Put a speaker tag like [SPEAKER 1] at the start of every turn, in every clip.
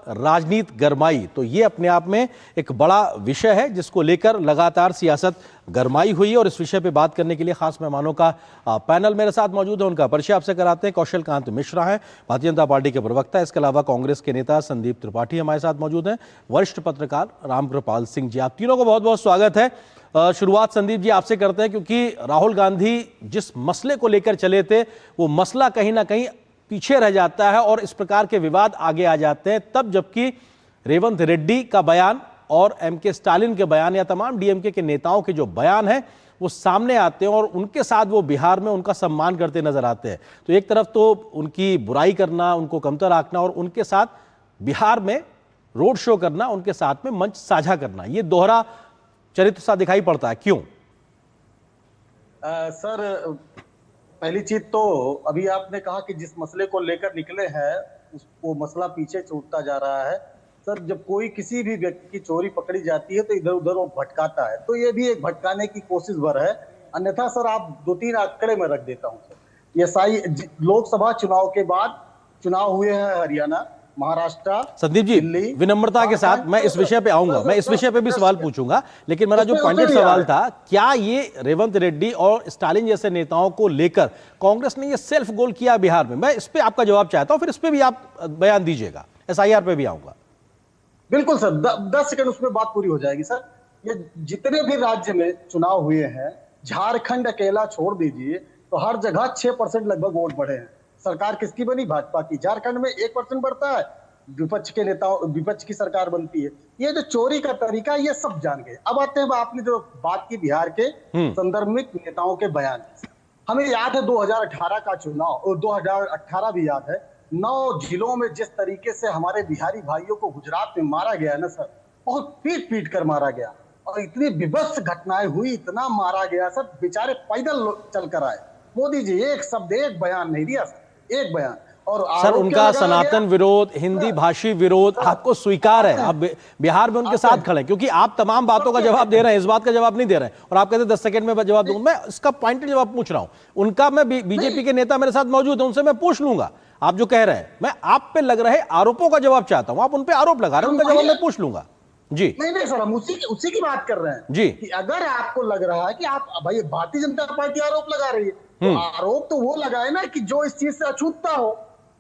[SPEAKER 1] राजनीति गरमाई, तो ये अपने आप में एक बड़ा विषय है जिसको लेकर लगातार सियासत गरमाई हुई है। और इस विषय पे बात करने के लिए खास मेहमानों का पैनल मेरे साथ मौजूद है। उनका परिचय आपसे कराते हैं। कौशल कांत मिश्रा हैं, भारतीय जनता पार्टी के प्रवक्ता। इसके अलावा कांग्रेस के नेता संदीप त्रिपाठी हमारे साथ मौजूद हैं, वरिष्ठ पत्रकार रामकृपाल सिंह जी। आप तीनों को बहुत बहुत स्वागत है। शुरुआत संदीप जी आपसे करते हैं, क्योंकि राहुल गांधी जिस मसले को लेकर चले थे वो मसला कहीं ना कहीं पीछे रह जाता है और इस प्रकार के विवाद आगे आ जाते हैं तब, जबकि रेवंत रेड्डी का बयान और एमके स्टालिन के बयान या तमाम डीएमके के नेताओं के जो बयान हैं वो सामने आते हैं और उनके साथ वो बिहार में उनका सम्मान करते नजर आते हैं। तो एक तरफ तो उनकी बुराई करना, उनको कमतर आंकना और उनके साथ बिहार में रोड शो करना, उनके साथ में मंच साझा करना, ये दोहरा चरित्र सा दिखाई पड़ता है। क्यों?
[SPEAKER 2] सर, पहली चीज तो अभी आपने कहा कि जिस मसले को लेकर निकले हैं वो मसला पीछे छूटता जा रहा है। सर, जब कोई किसी भी व्यक्ति की चोरी पकड़ी जाती है तो इधर उधर वो भटकाता है, तो ये भी एक भटकाने की कोशिश भर है। अन्यथा सर, आप 2-3 आंकड़े में रख देता हूँ सर। ये लोकसभा चुनाव के बाद चुनाव हुए हैं हरियाणा, महाराष्ट्र,
[SPEAKER 1] संदीप जी, विनम्रता के साथ मैं इस विषय पे आऊंगा, मैं इस विषय पे भी सवाल पूछूंगा, लेकिन मेरा जो पॉइंटेड सवाल था, क्या ये रेवंत रेड्डी और स्टालिन जैसे नेताओं को लेकर कांग्रेस ने ये सेल्फ गोल किया बिहार में? मैं इस पे आपका जवाब चाहता हूं, फिर इस पे भी आप बयान दीजिएगा। एसआईआर पे भी आऊंगा।
[SPEAKER 2] बिल्कुल सर, 10 सेकंड उसमें बात पूरी हो जाएगी। सर, ये जितने भी राज्य में चुनाव हुए हैं, झारखंड अकेला छोड़ दीजिए तो हर जगह 6% लगभग वोट बढ़े हैं। सरकार किसकी बनी? भाजपा की। झारखंड में 1% बढ़ता है, विपक्ष के नेताओं, विपक्ष की सरकार बनती है। ये जो चोरी का तरीका, ये सब जान गए। अब आते हैं, आपने जो बात की बिहार के संदर्भित नेताओं के बयान, हमें याद है 2018 का चुनाव, और 2018 भी याद है। 9 जिलों में जिस तरीके से हमारे बिहारी भाइयों को गुजरात में मारा गया ना सर, बहुत पीट पीट कर मारा गया और इतनी विभत्स घटनाएं हुई, इतना मारा गया सर, बेचारे पैदल चल कर आए। मोदी जी एक शब्द, एक बयान नहीं दिया सर, एक बयान। और
[SPEAKER 1] सर, उनका सनातन विरोध, हिंदी भाषी विरोध आपको स्वीकार है? आप बिहार में उनके साथ खड़े हैं, क्योंकि आप तमाम बातों का जवाब दे रहे हैं, इस बात का जवाब नहीं दे रहे हैं और आप कहते हैं 10 सेकंड में जवाब दूंगा। मैं इसका पॉइंटेड जवाब पूछ रहा हूं। उनका, मैं बीजेपी के नेता मेरे साथ मौजूद है, उनसे मैं पूछ लूंगा। आप जो कह रहे हैं, मैं आप पे लग रहे आरोपों का जवाब चाहता हूं। आप उन पे आरोप लगा रहे हैं, उनका जवाब मैं पूछ लूंगा। जी
[SPEAKER 2] नहीं सर, हम उसी की बात कर रहे हैं
[SPEAKER 1] जी,
[SPEAKER 2] कि अगर आपको लग रहा है कि आप, भाई भारतीय जनता पार्टी आरोप लगा रही है, तो आरोप तो वो लगाए ना कि जो इस चीज से अछूतता हो।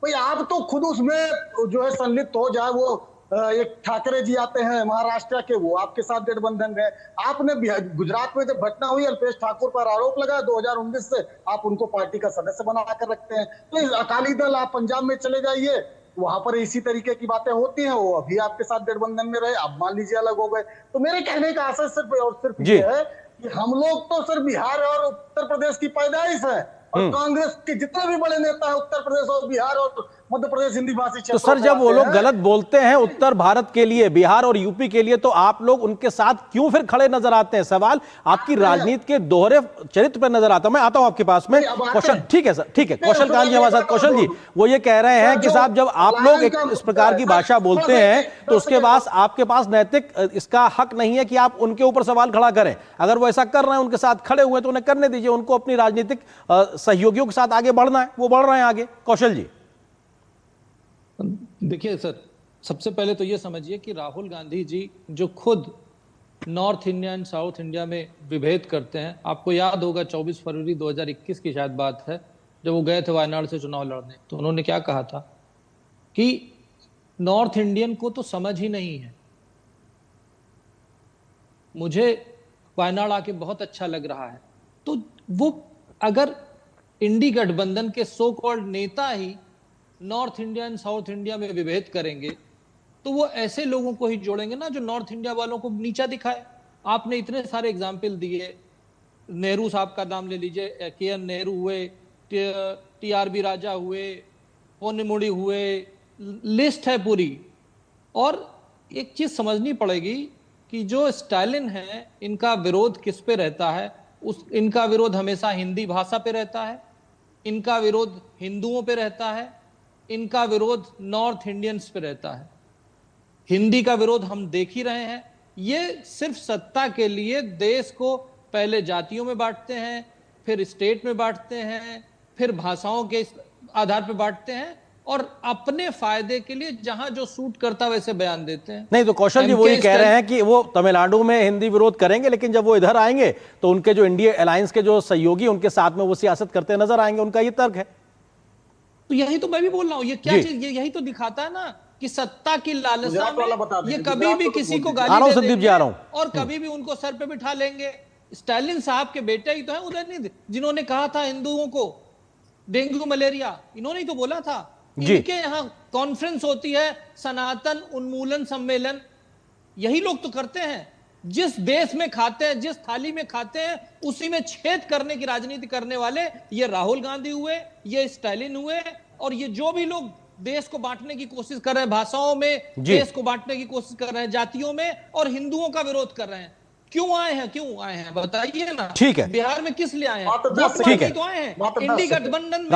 [SPEAKER 2] भाई आप तो खुद उसमें जो है संलिप्त हो जाए। वो एक ठाकरे जी आते हैं महाराष्ट्र के, वो आपके साथ गठबंधन है। आपने गुजरात में जब घटना हुई, अल्पेश ठाकुर पर आरोप लगाया 2019 से, आप उनको पार्टी का सदस्य बनाकर रखते हैं। तो अकाली दल, आप पंजाब में चले जाइए, वहां पर इसी तरीके की बातें होती हैं। वो अभी आपके साथ गठबंधन में रहे, अब मान लीजिए अलग हो गए। तो मेरे कहने का आशय सिर्फ और सिर्फ ये है कि हम लोग तो सर बिहार और उत्तर प्रदेश की पैदाइश है, और कांग्रेस के जितने भी बड़े नेता हैं उत्तर प्रदेश और बिहार और मध्य प्रदेश हिंदी भाषी क्षेत्र।
[SPEAKER 1] तो सर, जब वो लोग गलत बोलते हैं उत्तर भारत के लिए, बिहार और यूपी के लिए, तो आप लोग उनके साथ क्यों फिर खड़े नजर आते हैं? सवाल आपकी राजनीति के दोहरे चरित्र पर नजर आता है। मैं आता हूं आपके पास में। कौशल, ठीक है सर, ठीक है, कौशल कांत जी हमारे साथ। कौशल जी, वो ये कह रहे हैं कि साहब, जब आप लोग इस प्रकार की भाषा बोलते हैं तो उसके बाद आपके पास नैतिक इसका हक नहीं है कि आप उनके ऊपर सवाल खड़ा करें। अगर वो ऐसा कर रहे हैं, उनके साथ खड़े हुए, तो उन्हें करने दीजिए। उनको अपनी राजनीतिक सहयोगियों के साथ आगे बढ़ना है, वो बढ़ रहे हैं आगे। कौशल जी,
[SPEAKER 3] देखिए सर, सबसे पहले तो ये समझिए कि राहुल गांधी जी जो खुद north India and south India में विभेद करते हैं, आपको याद होगा 24 फरवरी 2021 की शायद बात है, जब वो गए थे वायनाड से चुनाव लड़ने, तो उन्होंने क्या कहा था कि नॉर्थ इंडियन को तो समझ ही नहीं है, मुझे वायनाड आके बहुत अच्छा लग रहा है। तो वो, अगर इंडी गठबंधन के सो कॉल्ड नेता ही north India and south India में विभेद करेंगे, तो वो ऐसे लोगों को ही जोड़ेंगे ना जो नॉर्थ इंडिया वालों को नीचा दिखाए। आपने इतने सारे एग्जाम्पल दिए, नेहरू साहब का नाम ले लीजिए, के.एन. नेहरू हुए, टी.आर.बी. राजा हुए, पोन्नेमुड़ी हुए, लिस्ट है पूरी। और एक चीज समझनी पड़ेगी कि जो स्टालिन है, इनका विरोध किस पे रहता है? इनका विरोध हमेशा हिंदी भाषा पे रहता है, इनका विरोध हिंदुओं पे रहता है, इनका विरोध नॉर्थ इंडियंस पे रहता है। हिंदी का विरोध हम देख ही रहे हैं। ये सिर्फ सत्ता के लिए देश को पहले जातियों में बांटते हैं, फिर स्टेट में बांटते हैं, फिर भाषाओं के आधार पर बांटते हैं, और अपने फायदे के लिए जहां जो सूट करता वैसे बयान देते हैं।
[SPEAKER 1] नहीं तो कौशल जी वही कह रहे हैं कि वो तमिलनाडु में हिंदी विरोध करेंगे, लेकिन जब वो इधर आएंगे तो उनके जो इंडिया अलायंस के जो सहयोगी उनके साथ में वो सियासत करते नजर आएंगे, उनका ये तर्क है।
[SPEAKER 3] तो यही तो मैं भी बोल रहा हूं, ये क्या चीज, यही तो दिखाता है ना कि सत्ता की लालसा में ये कभी भी किसी को गाली दे देंगे और कभी भी उनको सर पे बिठा लेंगे। स्टालिन साहब के बेटे ही तो है उदयनिधि, जिन्होंने कहा था हिंदुओं को डेंगू मलेरिया, इन्होंने ही तो बोला था। इनके यहाँ कॉन्फ्रेंस होती है, सनातन उन्मूलन सम्मेलन, यही लोग तो करते हैं। जिस देश में खाते हैं, जिस थाली में खाते हैं, उसी में छेद करने की राजनीति करने वाले ये राहुल गांधी हुए, ये स्टालिन हुए, और ये जो भी लोग देश को बांटने की कोशिश कर रहे हैं, भाषाओं में देश को बांटने की कोशिश कर रहे हैं, जातियों में, और हिंदुओं का विरोध कर रहे हैं। क्यों आए हैं बताइए ना।
[SPEAKER 1] ठीक है,
[SPEAKER 3] बिहार में किस लिए आए हैं?
[SPEAKER 1] ठीक है,
[SPEAKER 3] तो आए हैं इंडी गठबंधन में।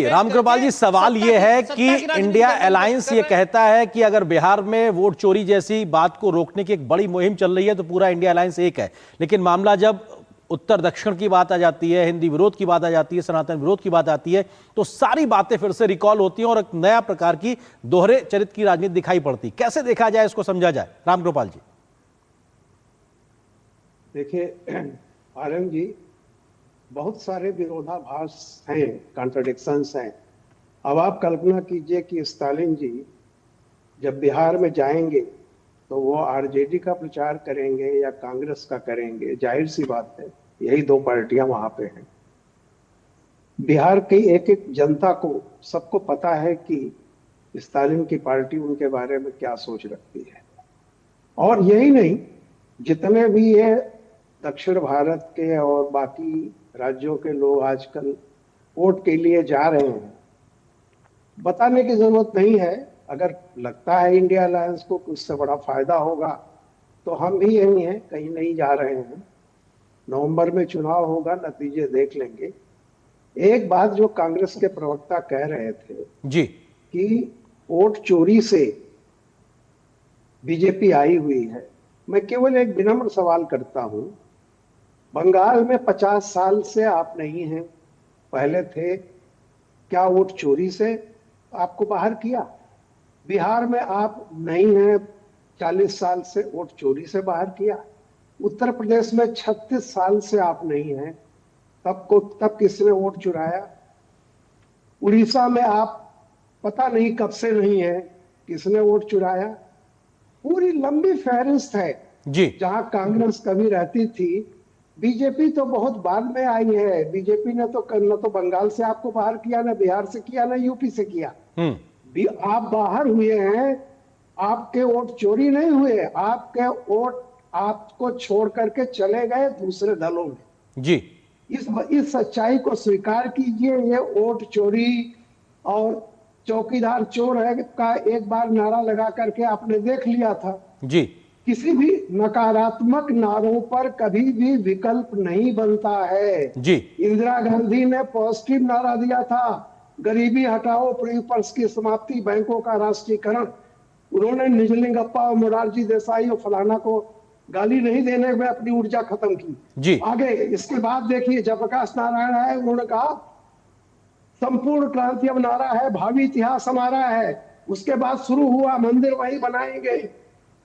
[SPEAKER 1] रामकृपाल जी सवाल ये है कि इंडिया अलायंस ये कहता है कि अगर बिहार में वोट चोरी जैसी बात को रोकने की एक बड़ी मुहिम चल रही है तो पूरा इंडिया अलायंस एक है, लेकिन मामला जब उत्तर दक्षिण की बात आ जाती है, हिंदी विरोध की बात आ जाती है, सनातन विरोध की बात आती है, तो सारी बातें फिर से रिकॉल होती हैं और एक नया प्रकार की दोहरे चरित्र की राजनीति दिखाई पड़ती। कैसे देखा जाए, इसको समझा जाए, रामकृपाल जी?
[SPEAKER 4] देखिए आरएम जी, बहुत सारे विरोधाभास हैं, कॉन्ट्रडिक्शंस हैं। अब आप कल्पना कीजिए कि स्टालिन जी जब बिहार में जाएंगे तो वो आरजेडी का प्रचार करेंगे या कांग्रेस का करेंगे, जाहिर सी बात है यही दो पार्टियां वहां पे हैं। बिहार की एक एक जनता को, सबको पता है कि स्टालिन की पार्टी उनके बारे में क्या सोच रखती है। और यही नहीं, जितने भी ये दक्षिण भारत के और बाकी राज्यों के लोग आजकल वोट के लिए जा रहे हैं, बताने की जरूरत नहीं है। अगर लगता है इंडिया अलायंस को कि उससे बड़ा फायदा होगा तो हम भी यही हैं, कहीं नहीं जा रहे हैं। नवंबर में चुनाव होगा, नतीजे देख लेंगे। एक बात जो कांग्रेस के प्रवक्ता कह रहे थे
[SPEAKER 1] जी
[SPEAKER 4] कि वोट चोरी से बीजेपी आई हुई है, मैं केवल एक विनम्र सवाल करता हूं। बंगाल में 50 साल से आप नहीं हैं, पहले थे, क्या वोट चोरी से आपको बाहर किया? बिहार में आप नहीं हैं 40 साल से, वोट चोरी से बाहर किया। उत्तर प्रदेश में 36 साल से आप नहीं हैं, तब किसने वोट चुराया? उड़ीसा में आप पता नहीं कब से नहीं है, किसने वोट चुराया? पूरी लंबी फहरिस्त है
[SPEAKER 1] जी।
[SPEAKER 4] जहां कांग्रेस कभी रहती थी। बीजेपी तो बहुत बाद में आई है। बीजेपी ने तो न तो बंगाल से आपको बाहर किया, ना बिहार से किया, ना यूपी से किया। आप बाहर हुए हैं, आपके वोट चोरी नहीं हुए, आपके वोट आपको छोड़ करके चले गए दूसरे दलों में
[SPEAKER 1] जी।
[SPEAKER 4] इस सच्चाई को स्वीकार कीजिए। ये वोट चोरी और चौकीदार चोर है का एक बार नारा लगा करके आपने देख लिया था
[SPEAKER 1] जी।
[SPEAKER 4] किसी भी नकारात्मक नारों पर कभी भी विकल्प नहीं बनता है
[SPEAKER 1] जी।
[SPEAKER 4] इंदिरा गांधी ने पॉजिटिव नारा दिया था, गरीबी हटाओ, प्रीपर्स की समाप्ति, बैंकों का राष्ट्रीयकरण। उन्होंने निजलिंगप्पा और मोरारजी देसाई और फलाना को गाली नहीं देने में अपनी ऊर्जा खत्म की
[SPEAKER 1] जी।
[SPEAKER 4] आगे। इसके बाद देखिए जयप्रकाश नारायण है, उन्होंने कहा संपूर्ण क्रांति अब नारा है, भावी इतिहास हमारा है। उसके बाद शुरू हुआ मंदिर वही बनाएंगे,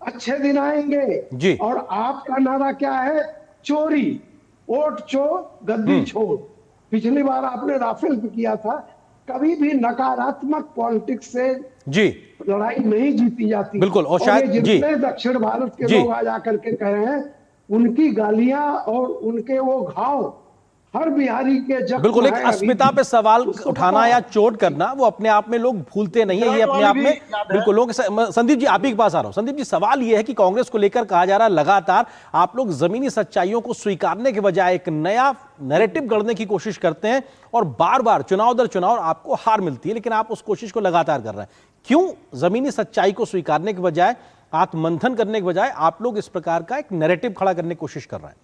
[SPEAKER 4] अच्छे दिन आएंगे
[SPEAKER 1] जी।
[SPEAKER 4] और आपका नारा क्या है? चोरी, वोट चोर, गद्दी छोड़। पिछली बार आपने राफेल पे किया था। कभी भी नकारात्मक पॉलिटिक्स से जी लड़ाई नहीं जीती जाती।
[SPEAKER 1] बिल्कुल। और शायद
[SPEAKER 4] जितने दक्षिण भारत के लोग आ जाकर के कह रहे हैं, उनकी गालियां और उनके वो घाव हर बिहारी के जख्म।
[SPEAKER 1] बिल्कुल, एक अस्मिता पे सवाल उठाना या चोट करना वो अपने आप में लोग भूलते नहीं है, ये अपने आप में बिल्कुल लोग। संदीप जी आप ही के पास आ रहा हूं। संदीप जी सवाल ये है कि कांग्रेस को लेकर कहा जा रहा है लगातार आप लोग जमीनी सच्चाइयों को स्वीकारने के बजाय एक नया नैरेटिव गढ़ने की कोशिश करते हैं और बार बार चुनाव दर चुनाव आपको हार मिलती है, लेकिन आप उस कोशिश को लगातार कर रहे हैं। क्यों जमीनी सच्चाई को स्वीकारने के बजाय, आत्ममंथन करने के बजाय आप लोग इस प्रकार का एक नैरेटिव खड़ा करने की कोशिश कर रहे हैं?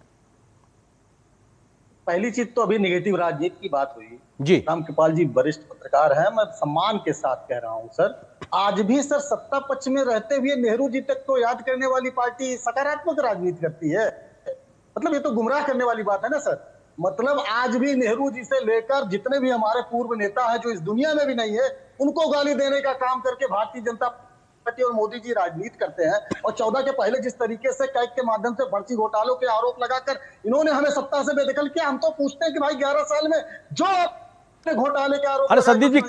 [SPEAKER 2] पहली चीज तो अभी निगेटिव राजनीति की बात हुई
[SPEAKER 1] जी।
[SPEAKER 2] रामकृपाल जी वरिष्ठ पत्रकार हैं, मैं सम्मान के साथ कह रहा हूं सर, आज भी सर सत्ता पक्ष में रहते हुए नेहरू जी तक को याद करने वाली पार्टी सकारात्मक राजनीति करती है। मतलब ये तो गुमराह करने वाली बात है ना सर। मतलब आज भी नेहरू जी से लेकर जितने भी हमारे पूर्व नेता हैं जो इस दुनिया में भी नहीं है, उनको गाली देने का काम करके भारतीय जनता पार्टी और मोदी जी राजनीति करते हैं। और 14 के पहले जिस तरीके से कैग के माध्यम से फर्जी घोटालों के आरोप लगाकर इन्होंने हमें सत्ता से बेदखल किया, हम तो पूछते हैं कि भाई 11 साल में जो घोटाले के आरोप।
[SPEAKER 1] अरे संदीप जी,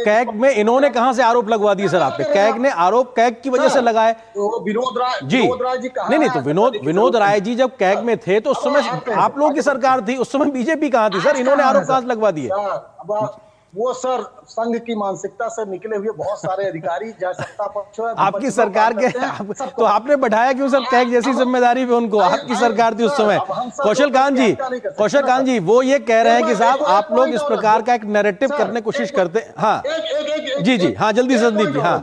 [SPEAKER 1] कैग में इन्होंने कहां से आरोप लगवा दिए सर आप पे? कैग ने आरोप कैग की वजह से लगाए
[SPEAKER 2] तो विनोद राय
[SPEAKER 1] जी। नहीं, तो विनोद राय जी जब कैग में थे तो उस समय आप लोगों की सरकार थी, उस समय बीजेपी कहां थी सर? इन्होंने आरोप कहां से लगवा दिए?
[SPEAKER 2] वो सर संघ की मानसिकता से निकले हुए बहुत सारे अधिकारी सत्ता पक्ष
[SPEAKER 1] आपकी सरकार के तो आपने बैठाया क्यों सर कैग जैसी जिम्मेदारी पे उनको? आपकी सरकार थी उस समय। कौशल कांत जी वो ये कह रहे हैं कि साहब आप लोग इस प्रकार का एक नैरेटिव करने की कोशिश करते हैं। हाँ जी, हाँ जल्दी संदीप जी। हाँ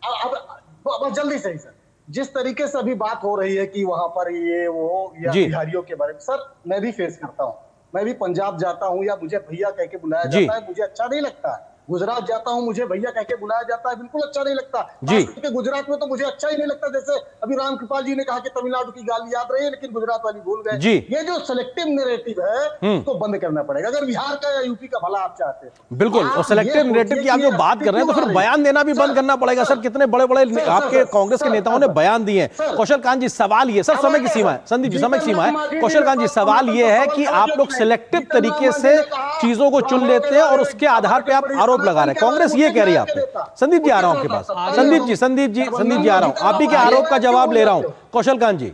[SPEAKER 2] अब जल्दी से ही सर, जिस तरीके से अभी बात हो रही है कि वहां पर ये वो या बिहारियों के बारे में, सर मैं भी फेस करता हूँ। मैं भी पंजाब जाता हूँ या मुझे भैया कह के बुलाया जाता है, मुझे अच्छा नहीं लगता है। गुजरात जाता हूँ, मुझे भैया कह के बुलाया जाता है, बिल्कुल अच्छा नहीं लगता जी। गुजरात में तो मुझे अच्छा ही नहीं लगता। जैसे अभी राम कृपाल जी ने कहा कि तमिलनाडु की गाली याद रही है लेकिन गुजरात वाली भूल गए जी। ये जो सिलेक्टिव नैरेटिव है उसको बंद करना पड़ेगा अगर बिहार का या यूपी का भला आप चाहते हैं।
[SPEAKER 1] बिल्कुल, और सिलेक्टिव नैरेटिव की आप जो बात कर रहे हैं तो फिर बयान देना भी बंद करना पड़ेगा सर। कितने बड़े बड़े आपके कांग्रेस के नेताओं ने बयान दिए हैं। कौशल कांत जी सवाल ये, सर समय की सीमा है, संदीप जी समय की सीमा है। कौशल कांत जी सवाल ये है कि आप लोग सिलेक्टिव तरीके से चीजों को चुन लेते हैं और उसके आधार पर आप आरोप लगा रहे हैं। कांग्रेस ये कह रही है आपने। संदीप जी आ रहा हूं आपके पास। संदीप जी आ रहा हूं, आप ही के आरोप का जवाब ले रहा हूं। कौशल कांत जी।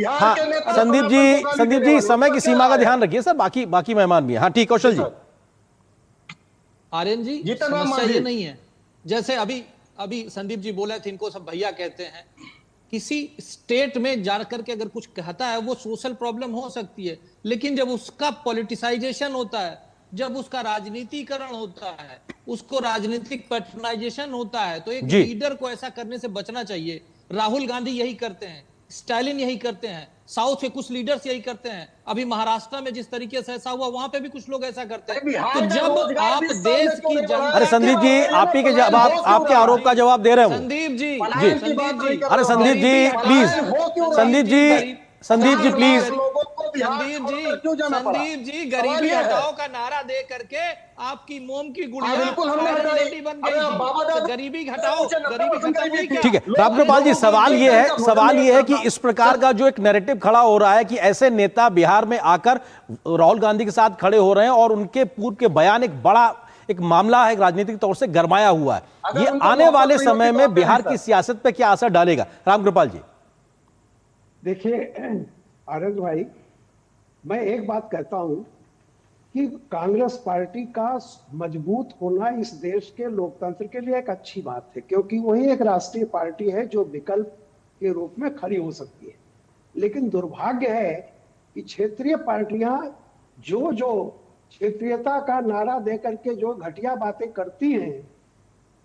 [SPEAKER 1] हाँ संदीप जी समय की सीमा का ध्यान रखिए सर, बाकी मेहमान भी हैं। हाँ ठीक, कौशल जी।
[SPEAKER 3] आर्यन जी समस्या ये नहीं है, जैसे अभी संदीप जी बोले थे इनको सब भैया कहते हैं। किसी स्टेट में जाकर के अगर कुछ कहता है वो सोशल प्रॉब्लम हो सकती है, लेकिन जब उसका पॉलिटिसाइजेशन होता है, जब उसका राजनीतिकरण होता है, उसको राजनीतिक पैटर्नाइजेशन होता है, तो एक लीडर को ऐसा करने से बचना चाहिए। राहुल गांधी यही करते हैं, स्टालिन यही करते हैं, साउथ के कुछ लीडर्स यही करते हैं। अभी महाराष्ट्र में जिस तरीके से ऐसा हुआ वहां पे भी कुछ लोग ऐसा करते हैं। तो जब आप देश की जनता,
[SPEAKER 1] अरे संदीप जी आप ही के जवाब, आपके आरोप का जवाब दे रहे हो
[SPEAKER 3] संदीप जी।
[SPEAKER 1] अरे संदीप जी प्लीज, संदीप जी प्लीज।
[SPEAKER 3] संदीप जी गरीबी हटाओ का नारा दे करके आपकी मोम की गुड़िया बन गई। गरीबी हटाओ, गरीबी खत्म हुई क्या?
[SPEAKER 1] ठीक है राम कृपाल जी, सवाल ये है कि इस प्रकार का जो एक नैरेटिव खड़ा हो रहा है कि ऐसे नेता बिहार में आकर राहुल गांधी के साथ खड़े हो रहे हैं और उनके पूर्व के बयान एक बड़ा मामला है, राजनीतिक तौर से गरमाया हुआ है। ये आने वाले समय में बिहार की सियासत पे क्या असर डालेगा? राम कृपाल जी।
[SPEAKER 4] देखिए आनंद भाई, मैं एक बात कहता हूं कि कांग्रेस पार्टी का मजबूत होना इस देश के लोकतंत्र के लिए एक अच्छी बात है, क्योंकि वही एक राष्ट्रीय पार्टी है जो विकल्प के रूप में खड़ी हो सकती है। लेकिन दुर्भाग्य है कि क्षेत्रीय पार्टियां जो क्षेत्रीयता का नारा देकर के जो घटिया बातें करती हैं,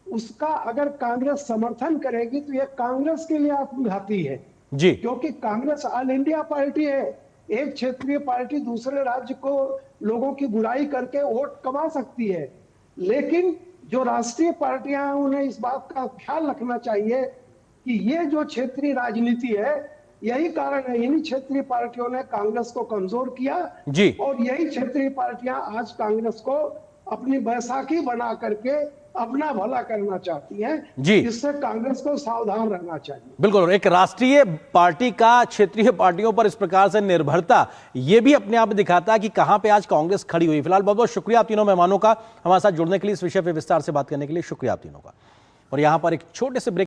[SPEAKER 4] उसका अगर कांग्रेस समर्थन करेगी तो यह कांग्रेस के लिए आत्मघाती है
[SPEAKER 1] जी।
[SPEAKER 4] क्योंकि कांग्रेस ऑल इंडिया पार्टी है। एक क्षेत्रीय पार्टी दूसरे राज्य को लोगों की बुराई करके वोट कमा सकती है, लेकिन जो राष्ट्रीय पार्टियां हैं उन्हें इस बात का ख्याल रखना चाहिए कि ये जो क्षेत्रीय राजनीति है, यही कारण है, इन्हीं क्षेत्रीय पार्टियों ने कांग्रेस को कमजोर किया
[SPEAKER 1] जी।
[SPEAKER 4] और यही क्षेत्रीय पार्टियां आज कांग्रेस को अपनी बैसाखी बना करके अपना भला करना चाहती हैं जी। इससे कांग्रेस को सावधान रहना चाहिए। बिल्कुल,
[SPEAKER 1] एक राष्ट्रीय पार्टी का क्षेत्रीय पार्टियों पर इस प्रकार से निर्भरता, ये भी अपने आप में दिखाता है कि कहां पे आज कांग्रेस खड़ी हुई। फिलहाल बहुत बहुत शुक्रिया आप तीनों मेहमानों का हमारे साथ जुड़ने के लिए, इस विषय पर विस्तार से बात करने के लिए शुक्रिया आप तीनों का। और यहां पर एक छोटे से ब्रेक